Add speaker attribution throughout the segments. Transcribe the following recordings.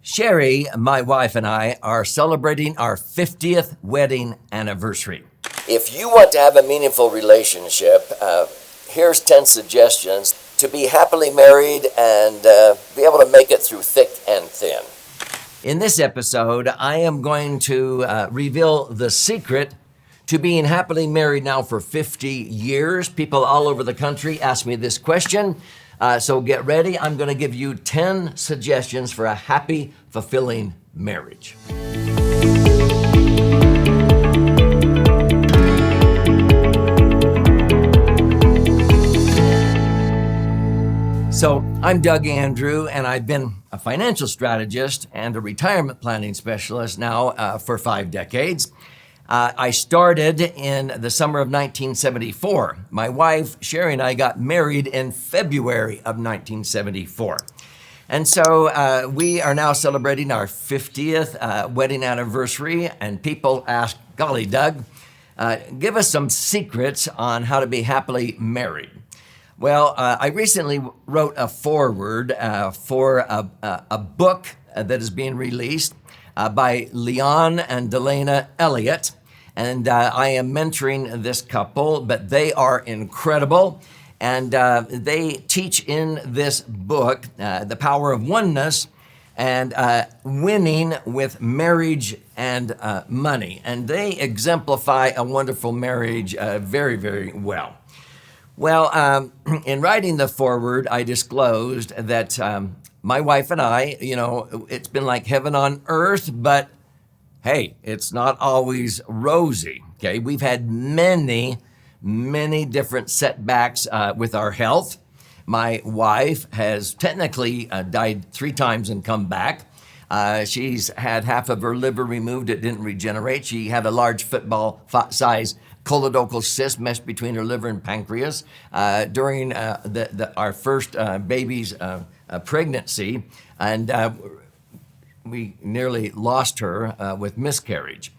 Speaker 1: Sherry, my wife, and I are celebrating our 50th wedding anniversary. If you want to have a meaningful relationship, here's 10 suggestions to be happily married and be able to make it through thick and thin. In this episode, I am going to reveal the secret to being happily married now for 50 years. People all over the country ask me this question. So get ready. I'm going to give you 10 suggestions for a happy, fulfilling marriage. So I'm Doug Andrew, and I've been a financial strategist and a retirement planning specialist now for 5 decades. I started in the summer of 1974. My wife, Sherry, and I got married in February of 1974. And so we are now celebrating our 50th wedding anniversary, and people ask, golly, Doug, give us some secrets on how to be happily married. Well, I recently wrote a foreword for a book that is being released by Leon and Delana Elliott. And I am mentoring this couple, but they are incredible. And they teach in this book the power of oneness and winning with marriage and money. And they exemplify a wonderful marriage very, very well. Well, in writing the foreword, I disclosed that my wife and I, it's been like heaven on earth, but hey, it's not always rosy, okay? We've had many different setbacks with our health. My wife has technically died 3 times and come back. She's had half of her liver removed. It didn't regenerate. She had a large football-size colorectal cyst meshed between her liver and pancreas during our first baby's pregnancy, and we nearly lost her with miscarriage.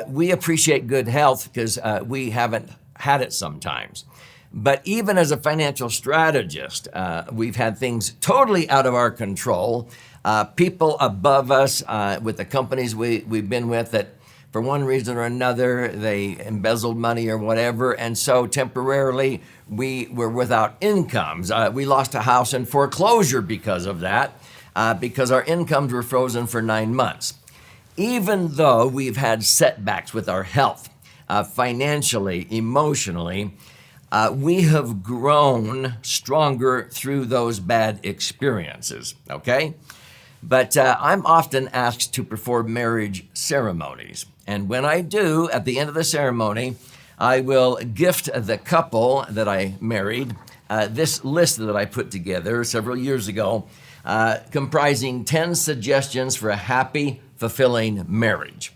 Speaker 1: We appreciate good health because we haven't had it sometimes. But even as a financial strategist, we've had things totally out of our control. People above us with the companies we've been with that for one reason or another, they embezzled money or whatever, and so temporarily we were without incomes. We lost a house in foreclosure because of that. Because our incomes were frozen for 9 months. Even though we've had setbacks with our health, financially, emotionally, we have grown stronger through those bad experiences, okay? But I'm often asked to perform marriage ceremonies. And when I do, at the end of the ceremony, I will gift the couple that I married this list that I put together several years ago, comprising 10 suggestions for a happy, fulfilling marriage.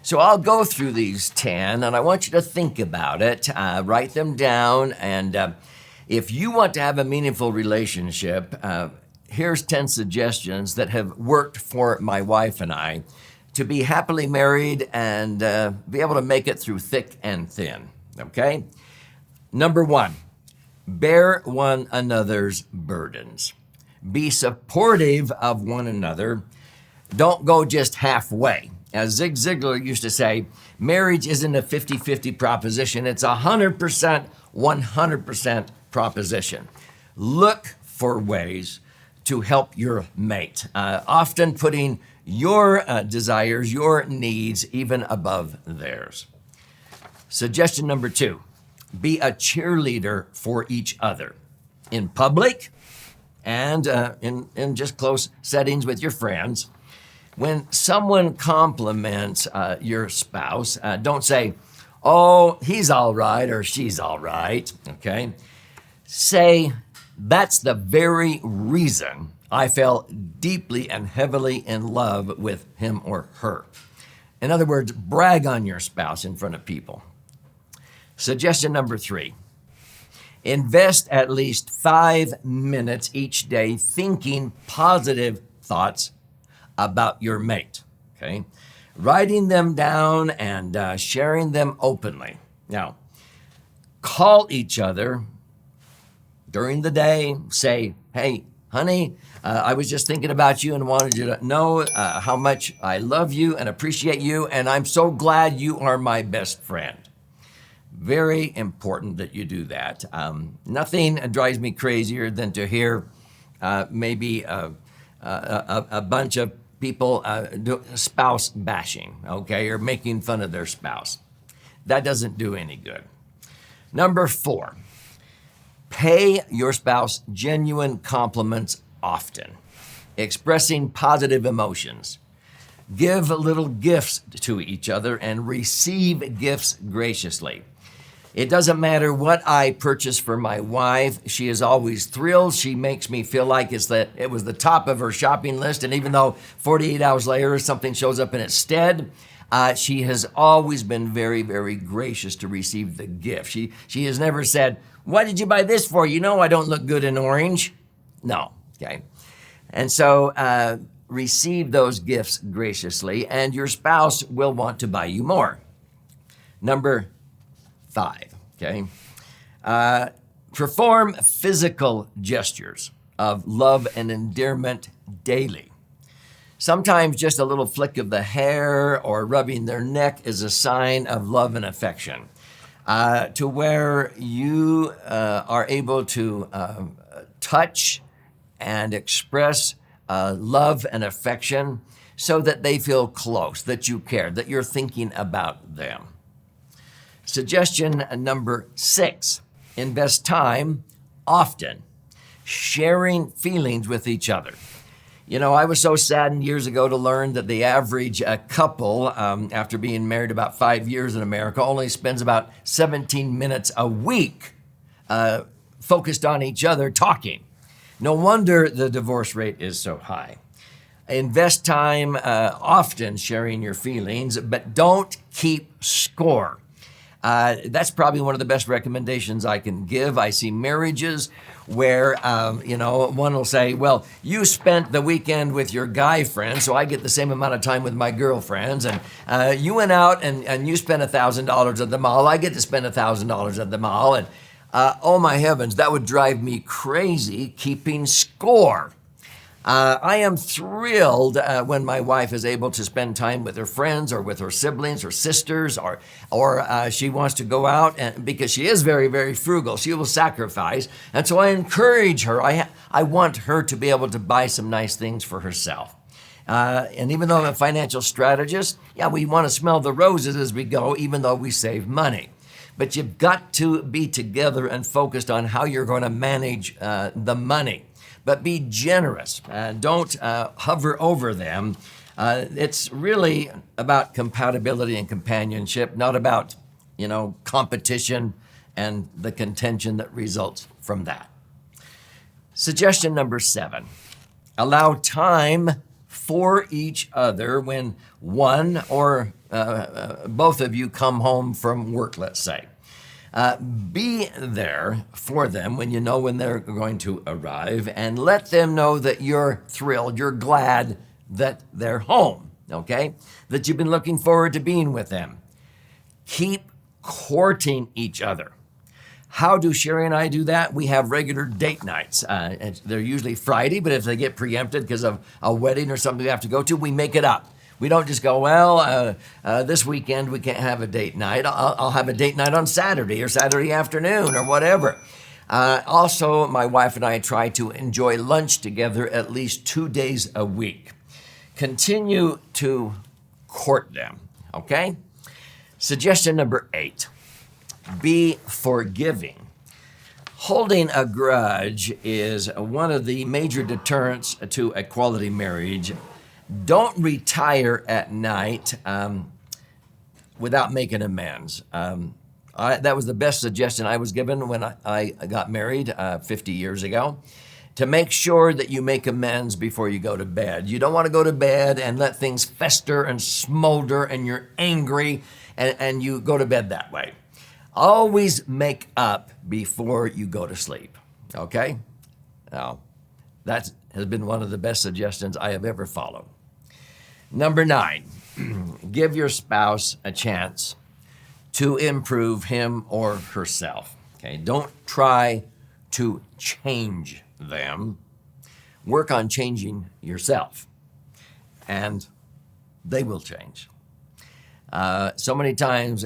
Speaker 1: So I'll go through these 10, and I want you to think about it, write them down, and if you want to have a meaningful relationship, here's 10 suggestions that have worked for my wife and I to be happily married and be able to make it through thick and thin, okay? Number 1, bear one another's burdens. Be supportive of one another. Don't go just halfway. As Zig Ziglar used to say, marriage isn't a 50-50 proposition. It's 100% proposition. Look for ways to help your mate, often putting your desires, your needs, even above theirs. Suggestion number 2, be a cheerleader for each other in public and in just close settings with your friends. When someone compliments your spouse, don't say, oh, he's all right or she's all right, okay? Say, that's the very reason I fell deeply and heavily in love with him or her. In other words, brag on your spouse in front of people. Suggestion number 3, invest at least 5 minutes each day thinking positive thoughts about your mate, okay? Writing them down and sharing them openly. Now, call each other during the day, say, hey, honey, I was just thinking about you and wanted you to know how much I love you and appreciate you, and I'm so glad you are my best friend. Very important that you do that. Nothing drives me crazier than to hear maybe a bunch of people do spouse bashing, okay, or making fun of their spouse. That doesn't do any good. Number 4, pay your spouse genuine compliments often, expressing positive emotions. Give little gifts to each other and receive gifts graciously. It doesn't matter what I purchase for my wife. She is always thrilled. She makes me feel like it was the top of her shopping list. And even though 48 hours later something shows up in its stead, she has always been very, very gracious to receive the gift. She has never said, "What did you buy this for? You know I don't look good in orange." No, okay. And so receive those gifts graciously, and your spouse will want to buy you more. Number 5, okay? Perform physical gestures of love and endearment daily. Sometimes just a little flick of the hair or rubbing their neck is a sign of love and affection, to where you are able to touch and express love and affection so that they feel close, that you care, that you're thinking about them. Suggestion number 6, invest time often sharing feelings with each other. You know, I was so saddened years ago to learn that the average couple, after being married about 5 years in America, only spends about 17 minutes a week focused on each other talking. No wonder the divorce rate is so high. Invest time often sharing your feelings, but don't keep score. That's probably one of the best recommendations I can give. I see marriages where, one will say, well, you spent the weekend with your guy friends, so I get the same amount of time with my girlfriends. And you went out and you spent $1,000 at the mall. I get to spend $1,000 at the mall. And oh my heavens, that would drive me crazy keeping score. I am thrilled when my wife is able to spend time with her friends or with her siblings or sisters, or she wants to go out, and because she is very, very frugal, she will sacrifice. And so I encourage her. I want her to be able to buy some nice things for herself. And even though I'm a financial strategist, we want to smell the roses as we go, even though we save money. But you've got to be together and focused on how you're going to manage the money. But be generous. Don't hover over them. It's really about compatibility and companionship, not about, competition and the contention that results from that. Suggestion number 7, allow time for each other when one or both of you come home from work, let's say. Be there for them when you know when they're going to arrive, and let them know that you're thrilled, you're glad that they're home, okay? That you've been looking forward to being with them. Keep courting each other. How do Sherry and I do that? We have regular date nights. They're usually Friday, but if they get preempted because of a wedding or something we have to go to, we make it up. We don't just go, this weekend we can't have a date night. I'll have a date night on Saturday or Saturday afternoon or whatever. Also, my wife and I try to enjoy lunch together at least 2 days a week. Continue to court them, okay? Suggestion number 8, be forgiving. Holding a grudge is one of the major deterrents to a quality marriage. Don't retire at night without making amends. That was the best suggestion I was given when I got married 50 years ago, to make sure that you make amends before you go to bed. You don't want to go to bed and let things fester and smolder and you're angry and you go to bed that way. Always make up before you go to sleep, okay? Now, that has been one of the best suggestions I have ever followed. Number 9, give your spouse a chance to improve him or herself. Okay, don't try to change them. work on changing yourself, and they will change. So many times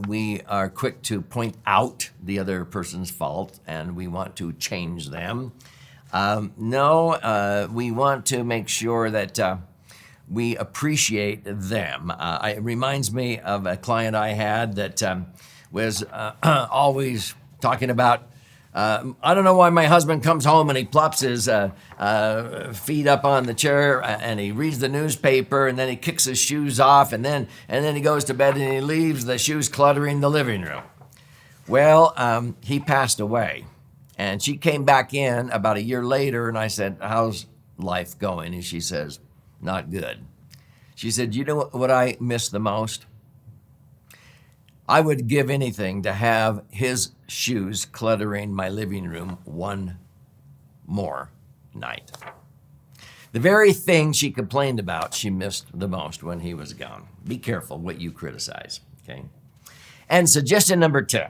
Speaker 1: we are quick to point out the other person's fault and we want to change them. No, we want to make sure that we appreciate them. It reminds me of a client I had that was always talking about, I don't know why my husband comes home and he plops his feet up on the chair and he reads the newspaper and then he kicks his shoes off and then he goes to bed and he leaves the shoes cluttering the living room. Well, he passed away and she came back in about a year later and I said, how's life going? And she says, not good. She said, you know what I miss the most? I would give anything to have his shoes cluttering my living room one more night. The very thing she complained about, she missed the most when he was gone. Be careful what you criticize, okay? And suggestion number 2,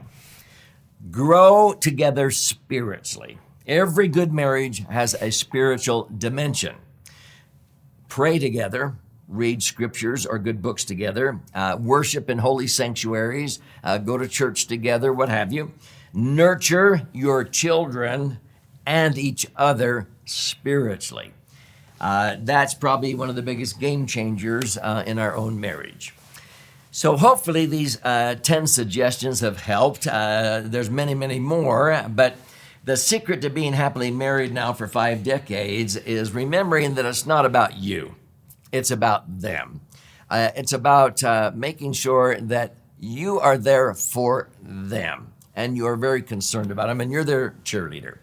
Speaker 1: grow together spiritually. Every good marriage has a spiritual dimension. Pray together, read scriptures or good books together, worship in holy sanctuaries, go to church together, what have you. Nurture your children and each other spiritually. That's probably one of the biggest game changers in our own marriage. So hopefully these 10 suggestions have helped. There's many, many more, but the secret to being happily married now for 5 decades is remembering that it's not about you. It's about them. It's about making sure that you are there for them and you are very concerned about them and you're their cheerleader.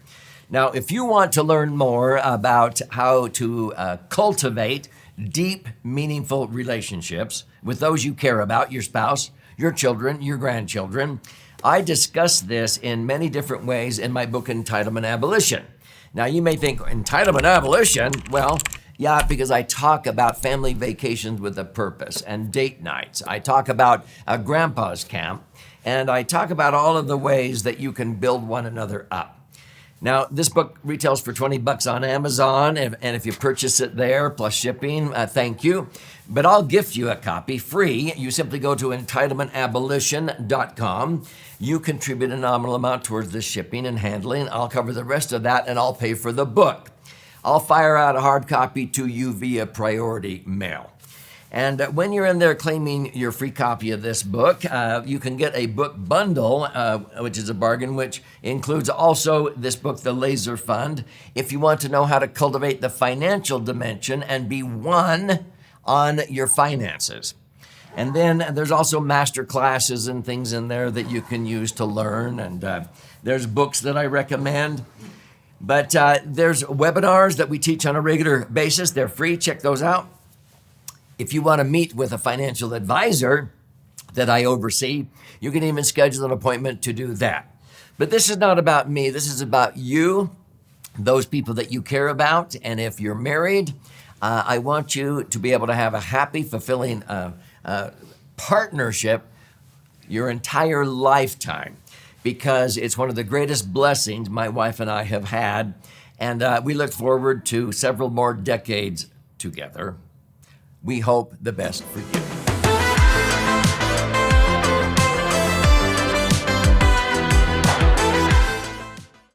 Speaker 1: Now, if you want to learn more about how to cultivate deep, meaningful relationships with those you care about, your spouse, your children, your grandchildren, I discuss this in many different ways in my book, Entitlement Abolition. Now, you may think, entitlement abolition? Well, yeah, because I talk about family vacations with a purpose and date nights. I talk about a grandpa's camp, and I talk about all of the ways that you can build one another up. Now, this book retails for $20 on Amazon, and if you purchase it there, plus shipping, thank you. But I'll gift you a copy free. You simply go to entitlementabolition.com. You contribute a nominal amount towards the shipping and handling. I'll cover the rest of that, and I'll pay for the book. I'll fire out a hard copy to you via priority mail. And when you're in there claiming your free copy of this book, you can get a book bundle, which is a bargain, which includes also this book, The Laser Fund, if you want to know how to cultivate the financial dimension and be one on your finances. And then there's also master classes and things in there that you can use to learn. And there's books that I recommend. But there's webinars that we teach on a regular basis. They're free. Check those out. If you want to meet with a financial advisor that I oversee, you can even schedule an appointment to do that. But this is not about me. This is about you, those people that you care about. And if you're married, I want you to be able to have a happy, fulfilling partnership your entire lifetime, because it's one of the greatest blessings my wife and I have had. And we look forward to several more decades together. We hope the best for you.